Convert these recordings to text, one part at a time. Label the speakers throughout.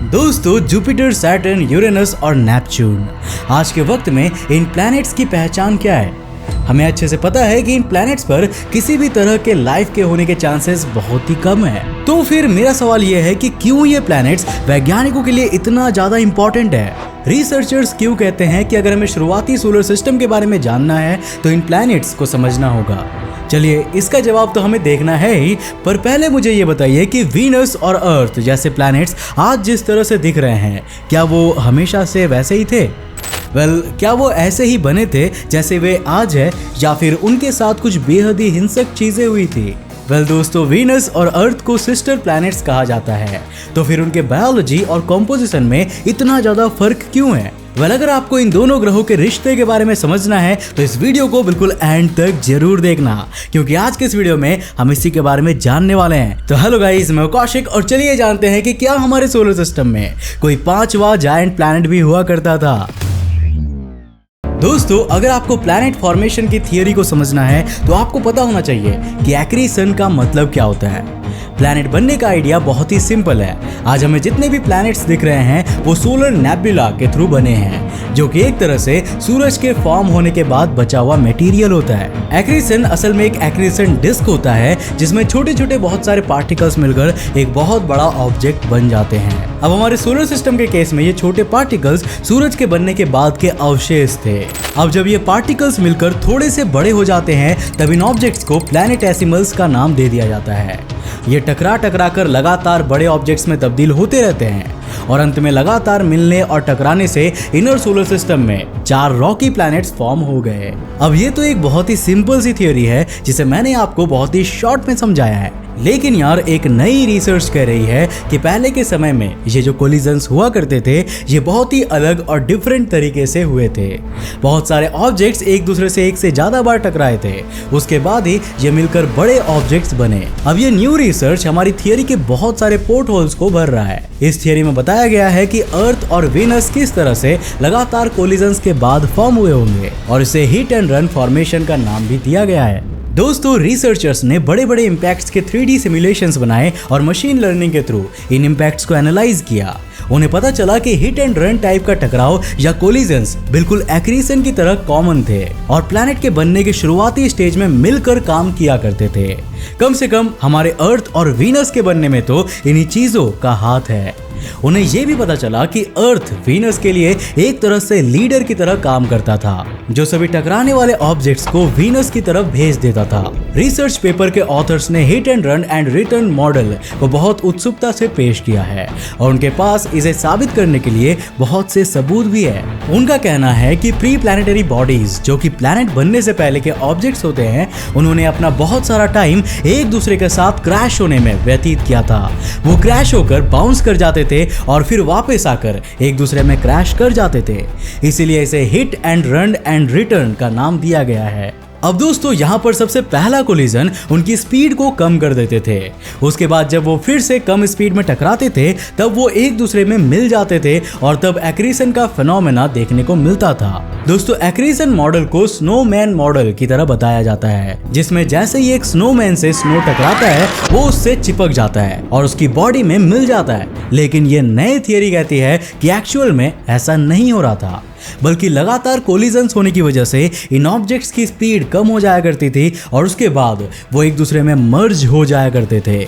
Speaker 1: दोस्तों, Jupiter, Saturn, Uranus और Neptune, आज के वक्त में इन प्लैनेट्स की पहचान क्या है? हमें अच्छे से पता है कि इन प्लैनेट्स पर किसी भी तरह के लाइफ के होने के चांसेस बहुत ही कम है। तो फिर मेरा सवाल यह है कि क्यों ये प्लैनेट्स वैज्ञानिकों के लिए इतना ज्यादा इंपॉर्टेंट है? रिसर्चर्स क्यों कहते हैं कि अगर हमें शुरुआती सोलर सिस्टम के बारे में जानना है तो इन प्लैनेट्स को समझना होगा? चलिए, इसका जवाब तो हमें देखना है ही, पर पहले मुझे ये बताइए कि वीनस और अर्थ जैसे प्लैनेट्स आज जिस तरह से दिख रहे हैं, क्या वो हमेशा से वैसे ही थे? क्या वो ऐसे ही बने थे जैसे वे आज है, या फिर उनके साथ कुछ बेहद ही हिंसक चीजें हुई थी? दोस्तों, वीनस और अर्थ को सिस्टर प्लैनेट्स कहा जाता है, तो फिर उनके बायोलॉजी और कॉम्पोजिशन में इतना ज्यादा फर्क क्यों है? अगर आपको इन दोनों ग्रहों के रिश्ते के बारे में समझना है तो इस वीडियो को बिल्कुल एंड तक जरूर देखना, क्योंकि आज के इस वीडियो में हम इसी के बारे में जानने वाले हैं। तो हेलो गाइस, मैं कौशिक, और चलिए जानते हैं कि क्या हमारे सोलर सिस्टम में कोई पांचवा जायंट प्लैनेट भी हुआ करता था। दोस्तों, अगर आपको प्लैनेट फॉर्मेशन की थियरी को समझना है तो आपको पता होना चाहिए कि एक्रीसन का मतलब क्या होता है। प्लैनेट बनने का आइडिया बहुत ही सिंपल है। आज हमें जितने भी प्लैनेट्स दिख रहे हैं वो सोलर नेबुला के थ्रू बने हैं, जो कि एक तरह से सूरज के फॉर्म होने के बाद बचा हुआ मटेरियल होता है। एक्रीसन असल में एक एक्रीसन डिस्क होता है जिसमें छोटे छोटे बहुत सारे पार्टिकल्स मिलकर एक बहुत बड़ा ऑब्जेक्ट बन जाते हैं। अब हमारे सोलर सिस्टम के केस में ये छोटे पार्टिकल्स सूरज के बनने के बाद के अवशेष थे। अब जब ये पार्टिकल्स मिलकर थोड़े से बड़े हो जाते हैं तब इन ऑब्जेक्ट्स को प्लैनेटेसिमल्स का नाम दे दिया जाता है। ये टकरा कर लगातार बड़े ऑब्जेक्ट्स में तब्दील होते रहते हैं और अंत में लगातार मिलने और टकराने से इनर सोलर सिस्टम में 4 रॉकी प्लैनेट्स फॉर्म हो गए। अब ये तो एक बहुत ही सिंपल सी थ्योरी है जिसे मैंने आपको बहुत ही शॉर्ट में समझाया है, लेकिन यार एक नई रिसर्च कह रही है कि पहले के समय में ये जो कोलिजन्स हुआ करते थे ये बहुत ही अलग और डिफरेंट तरीके से हुए थे। बहुत सारे ऑब्जेक्ट्स एक दूसरे से एक से ज्यादा बार टकराए थे, उसके बाद ही ये मिलकर बड़े ऑब्जेक्ट्स बने। अब ये न्यू रिसर्च हमारी थियरी के बहुत सारे पोर्ट होल्स को भर रहा है। इस थियरी में बताया गया है कि अर्थ और वीनस किस तरह से लगातार कोलिजन्स के बाद फॉर्म हुए होंगे, और इसे हिट एंड रन फॉर्मेशन का नाम भी दिया गया है। दोस्तों, रिसर्चर्स ने बड़े बड़े इम्पैक्ट्स के 3D सिमुलेशंस बनाए और मशीन लर्निंग के थ्रू इन इम्पैक्ट्स को एनालाइज किया। उन्हें पता चला कि हिट एंड रन टाइप का टकराव या कोलिजन्स बिल्कुल एक्रीसन की तरह कॉमन थे और प्लैनेट के बनने के शुरुआती स्टेज में मिलकर काम किया करते थे। कम से कम हमारे अर्थ और वीनस के बनने में तो इन्हीं चीजों का हाथ है। उन्हें यह भी पता चला कि अर्थ वीनस के लिए एक तरह से लीडर की तरह काम करता था, जो सभी टकराने वाले ऑब्जेक्ट्स को वीनस की तरफ भेज देता था। रिसर्च पेपर के ऑथर्स ने hit and run and return model को बहुत उत्सुकता से पेश किया है और उनके पास इसे साबित करने के लिए बहुत से सबूत भी है। उनका कहना है कि प्री प्लैनेटरी बॉडीज, जो कि प्लैनेट बनने से पहले के ऑब्जेक्ट्स होते हैं, उन्होंने अपना बहुत सारा टाइम एक दूसरे के साथ क्रैश होने में व्यतीत किया था। वो क्रैश होकर बाउंस कर जाते थे और फिर वापस आकर एक दूसरे में क्रैश कर जाते थे, इसीलिए इसे hit and run and return का नाम दिया गया है। अब दोस्तों, यहाँ पर सबसे पहला कोलिजन उनकी स्पीड को कम कर देते थे। उसके बाद जब वो फिर से कम स्पीड में टकराते थे तब वो एक दूसरे में मिल जाते थे और तब एक्रीसन का फिनोमेना देखने को मिलता था। दोस्तों, एक्रीसन मॉडल को स्नोमैन मॉडल की तरह बताया जाता है, जिसमें जैसे ही एक स्नोमैन से स्नो टकराता है वो उससे चिपक जाता है और उसकी बॉडी में मिल जाता है। लेकिन ये नई थियरी कहती है कि एक्चुअल में ऐसा नहीं हो रहा था, बल्कि लगातार कोलिजन्स होने की वजह से इन ऑब्जेक्ट्स की स्पीड कम हो जाया करती थी और उसके बाद वो एक दूसरे में मर्ज हो जाया करते थे।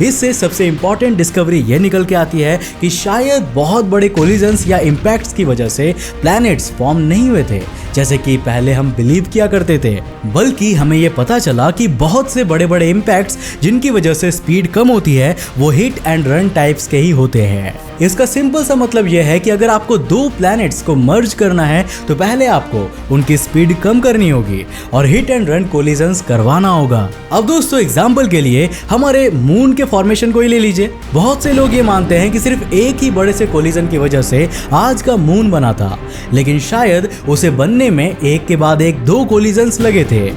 Speaker 1: इससे सबसे इंपॉर्टेंट डिस्कवरी ये निकल के आती है कि शायद बहुत बड़े कोलिजन्स या इम्पैक्ट्स की वजह से प्लैनेट्स फॉर्म नहीं हुए थे जैसे कि पहले हम बिलीव किया करते थे, बल्कि हमें ये पता चला कि बहुत से बड़े बड़े इम्पैक्ट्स जिनकी वजह से स्पीड कम होती है वो हिट एंड रन टाइप्स के ही होते हैं। इसका सिंपल सा मतलब यह है कि अगर आपको 2 प्लैनेट्स को मर्ज करना है तो पहले आपको उनकी स्पीड कम करनी होगी और हिट एंड रन कोलिजन्स करवाना होगा। अब दोस्तों, एग्जांपल के लिए हमारे मून के फॉर्मेशन को ही ले लीजिए। बहुत से लोग ये मानते हैं कि सिर्फ एक ही बड़े से कोलिजन की वजह से आज का मून बना था, लेकिन शायद उसे बनने में एक के बाद एक 2 कोलिजन्स लगे थे।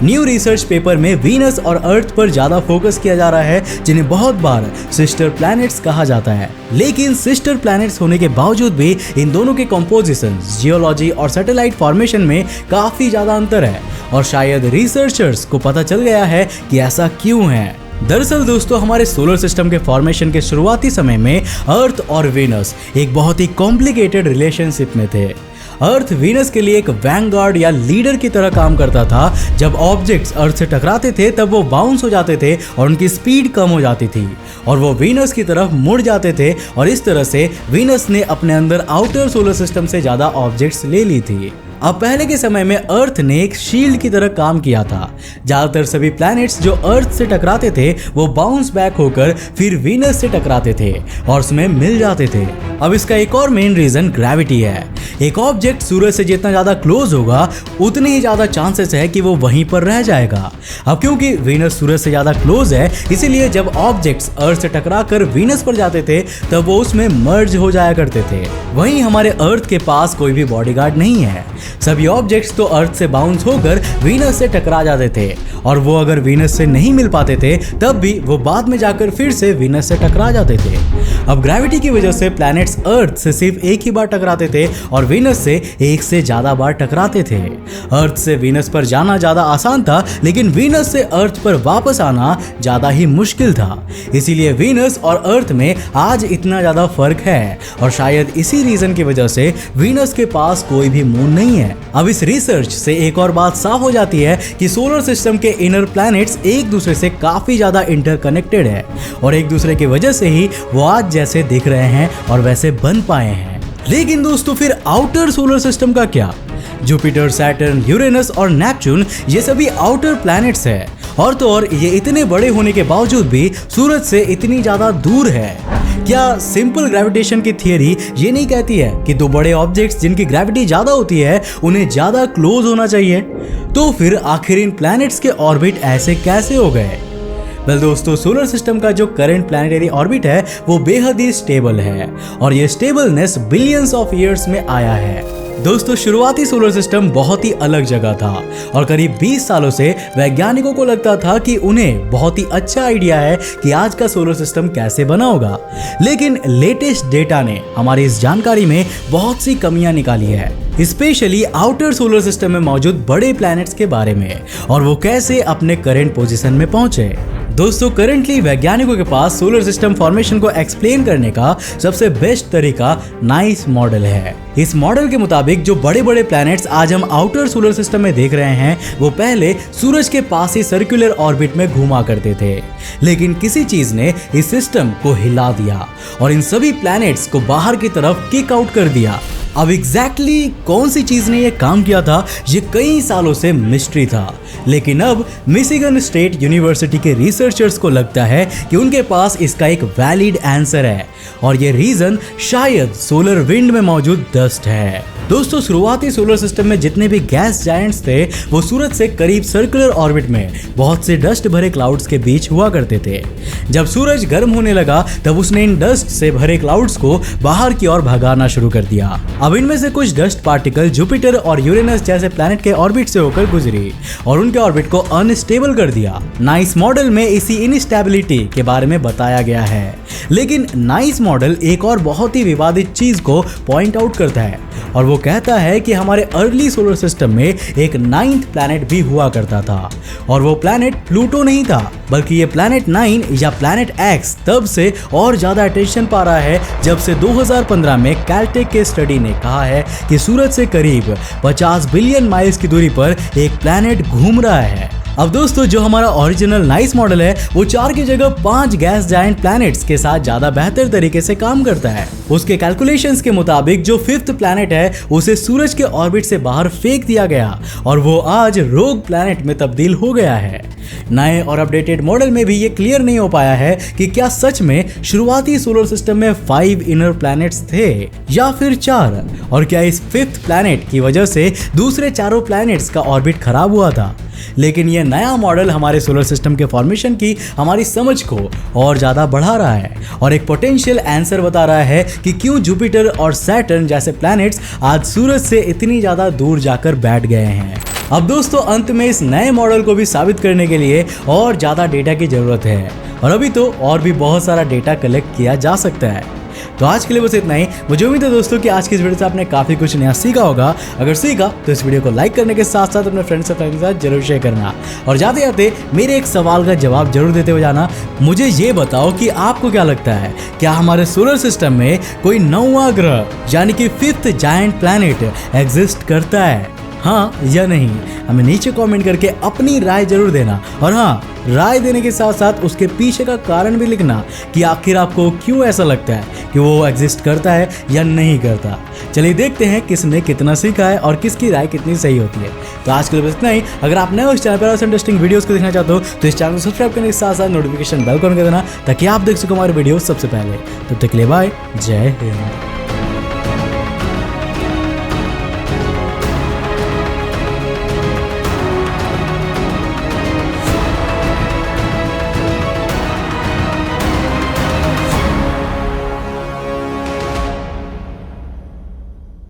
Speaker 1: न्यू रिसर्च पेपर में वीनस और अर्थ पर ज्यादा फोकस किया जा रहा है, जिन्हें बहुत बार सिस्टर प्लैनेट्स कहा जाता है। लेकिन सिस्टर प्लैनेट्स होने के बावजूद भी इन दोनों के कंपोजिशन, जियोलॉजी और सैटेलाइट फॉर्मेशन में काफी ज्यादा अंतर है और शायद रिसर्चर्स को पता चल गया है कि ऐसा क्यों है। दरअसल दोस्तों हमारे सोलर सिस्टम के फॉर्मेशन के शुरुआती समय में अर्थ और वीनस एक बहुत ही कॉम्प्लिकेटेड रिलेशनशिप में थे। अर्थ वीनस के लिए एक वैंगार्ड या लीडर की तरह काम करता था। जब ऑब्जेक्ट्स अर्थ से टकराते थे तब वो बाउंस हो जाते थे और उनकी स्पीड कम हो जाती थी और वो वीनस की तरफ मुड़ जाते थे और इस तरह से वीनस ने अपने अंदर आउटर सोलर सिस्टम से ज्यादा ऑब्जेक्ट्स ले ली थी। अब पहले के समय में अर्थ ने एक शील्ड की तरह काम किया था। ज्यादातर सभी प्लैनेट्स जो अर्थ से टकराते थे वो बाउंस बैक होकर फिर वीनस से टकराते थे और उसमें मिल जाते थे। अब इसका एक और मेन रीजन ग्रेविटी है। एक ऑब्जेक्ट सूरज से जितना ज्यादा क्लोज होगा उतने ही ज्यादा चांसेस है कि वो वहीं पर रह जाएगा। अब क्योंकि वीनस सूरज से ज्यादा क्लोज है इसीलिए जब ऑब्जेक्ट्स अर्थ से टकराकर वीनस पर जाते थे तब वो उसमें मर्ज हो जाया करते थे। वहीं हमारे अर्थ के पास कोई भी बॉडीगार्ड नहीं है। सभी ऑब्जेक्ट्स तो अर्थ से बाउंस होकर वीनस से टकरा जाते थे और वो अगर वीनस से नहीं मिल पाते थे तब भी वो बाद में जाकर फिर से वीनस से टकरा जाते थे। अब ग्रेविटी की वजह से प्लैनेट्स अर्थ से सिर्फ एक ही बार टकराते थे और वीनस से एक से ज्यादा बार टकराते थे। अर्थ से वीनस पर जाना ज्यादा आसान था लेकिन वीनस से अर्थ पर वापस आना ज्यादा ही मुश्किल था। इसीलिए वीनस और अर्थ में आज इतना ज्यादा फर्क है और शायद इसी रीजन की वजह से वीनस के पास कोई भी मून नहीं है। अब इस रिसर्च से एक और बात साफ हो जाती है कि सोलर सिस्टम के इनर प्लैनेट्स एक दूसरे से काफी ज्यादा इंटरकनेक्टेड है और एक दूसरे की वजह से ही वो आज जैसे दिख रहे हैं और वैसे बन पाए हैं। लेकिन दोस्तों फिर आउटर सोलर सिस्टम का क्या? जुपिटर, सैटर्न, यूरेनस और नेपच्यून ये सभी आउटर प्लैनेट्स है और तो और ये इतने बड़े होने के बावजूद भी सूरज से इतनी ज्यादा दूर है। क्या सिंपल ग्रेविटेशन की थियरी ये नहीं कहती है कि दो बड़े ऑब्जेक्ट्स जिनकी ग्रेविटी ज्यादा होती है उन्हें ज्यादा क्लोज होना चाहिए? तो फिर आखिर इन प्लैनेट्स के ऑर्बिट ऐसे कैसे हो गए? वेल दोस्तों सोलर सिस्टम का जो करंट प्लैनेटरी ऑर्बिट है वो बेहद ही स्टेबल है और ये स्टेबलनेस बिलियंस ऑफ ईयर्स में आया है। दोस्तों शुरुआती सोलर सिस्टम बहुत ही अलग जगह था और करीब 20 सालों से वैज्ञानिकों को लगता था कि उन्हें बहुत ही अच्छा आइडिया है कि आज का सोलर सिस्टम कैसे बना होगा। लेकिन लेटेस्ट डेटा ने हमारी इस जानकारी में बहुत सी कमियां निकाली है, स्पेशली आउटर सोलर सिस्टम में मौजूद बड़े प्लैनेट्स के बारे में और वो कैसे अपने करंट पोजीशन में पहुंचे। दोस्तों करंटली वैज्ञानिकों के पास सोलर सिस्टम फॉर्मेशन को एक्सप्लेन करने का सबसे बेस्ट तरीका नाइस मॉडल है। इस मॉडल के मुताबिक जो बड़े बड़े प्लैनेट्स आज हम आउटर सोलर सिस्टम में देख रहे हैं वो पहले सूरज के पास ही सर्कुलर ऑर्बिट में घूमा करते थे, लेकिन किसी चीज ने इस सिस्टम को हिला दिया और इन सभी प्लैनेट्स को बाहर की तरफ किक आउट कर दिया। अब एग्जैक्टली कौन सी चीज ने ये काम किया था ये कई सालों से मिस्ट्री था, लेकिन अब मिशिगन स्टेट यूनिवर्सिटी के रिसर्चर्स को लगता है कि उनके पास इसका एक वैलिड आंसर है और ये रीजन शायद सोलर विंड में मौजूद डस्ट है। दोस्तों शुरुआती सोलर सिस्टम में जितने भी गैस जायंट्स थे वो सूरज से करीब सर्कुलर ऑर्बिट में बहुत से डस्ट भरे क्लाउड्स के बीच हुआ करते थे। जब सूरज गर्म होने लगा तब उसने इन डस्ट से भरे क्लाउड्स को बाहर की ओर भगाना शुरू कर दिया। अब इनमें से कुछ डस्ट पार्टिकल जुपिटर और यूरेनस जैसे प्लैनेट के ऑर्बिट से होकर गुजरी और उनके ऑर्बिट को अनस्टेबल कर दिया। नाइस मॉडल में इसी इनस्टेबिलिटी के बारे में बताया गया है, लेकिन नाइस मॉडल एक और बहुत ही विवादित चीज को पॉइंट आउट करता है और वो कहता है कि हमारे अर्ली सोलर सिस्टम में एक 9th प्लैनेट भी हुआ करता था और वो प्लैनेट प्लूटो नहीं था, बल्कि ये प्लैनेट 9 या प्लैनेट एक्स तब से और ज्यादा अटेंशन पा रहा है जब से 2015 में कैलटेक के स्टडी ने कहा है कि सूरज से करीब 50 बिलियन माइल्स की दूरी पर एक प्लैनेट घूम रहा है। अब दोस्तों जो हमारा ओरिजिनल नाइस मॉडल है वो 4 की जगह 5 गैस जायंट प्लैनेट्स के साथ ज्यादा बेहतर तरीके से काम करता है। उसके कैलकुलेशंस के मुताबिक जो 5th प्लैनेट है उसे सूरज के ऑर्बिट से बाहर फेंक दिया गया और वो आज रोग प्लैनेट में तब्दील हो गया है। नए और अपडेटेड मॉडल में भी ये क्लियर नहीं हो पाया है कि क्या सच में शुरुआती सोलर सिस्टम में 5 इनर प्लैनेट्स थे या फिर 4 और क्या इस 5th प्लैनेट की वजह से दूसरे चारों प्लैनेट्स का ऑर्बिट खराब हुआ था। लेकिन यह नया मॉडल हमारे सोलर सिस्टम के फॉर्मेशन की हमारी समझ को और ज्यादा बढ़ा रहा है और एक पोटेंशियल आंसर बता रहा है कि क्यों जुपिटर और सैटर्न जैसे प्लैनेट्स आज सूरज से इतनी ज्यादा दूर जाकर बैठ गए हैं। अब दोस्तों अंत में इस नए मॉडल को भी साबित करने के लिए और ज्यादा डेटा की जरूरत है और अभी तो और भी बहुत सारा डेटा कलेक्ट किया जा सकता है। तो आज के लिए बस इतना ही। मुझे उम्मीद है दोस्तों कि आज की इस वीडियो से आपने काफी कुछ नया सीखा होगा। अगर सीखा तो इस वीडियो को लाइक करने के साथ साथ अपने फ्रेंड्स और फैमिली के साथ जरूर शेयर करना। और जाते जाते मेरे एक सवाल का जवाब जरूर देते हुए जाना। मुझे ये बताओ कि आपको क्या लगता है, क्या हमारे सोलर सिस्टम में कोई 9वां ग्रह यानी कि 5th जायंट प्लैनेट एग्जिस्ट करता है, हाँ या नहीं? हमें नीचे कमेंट करके अपनी राय जरूर देना। और हाँ, राय देने के साथ साथ उसके पीछे का कारण भी लिखना कि आखिर आपको क्यों ऐसा लगता है कि वो एग्जिस्ट करता है या नहीं करता। चलिए देखते हैं किसने कितना सीखा है और किसकी राय कितनी सही होती है। तो आज के लिए बस इतना ही। अगर आप नए उस चैनल पर ऐसे इंटरेस्टिंग वीडियोस को देखना चाहते हो तो इस चैनल को सब्सक्राइब करने के साथ साथ नोटिफिकेशन बेल को ऑन कर देना ताकि आप देख सको हमारे वीडियो सबसे पहले। तब तक के लिए बाय, जय हिंद।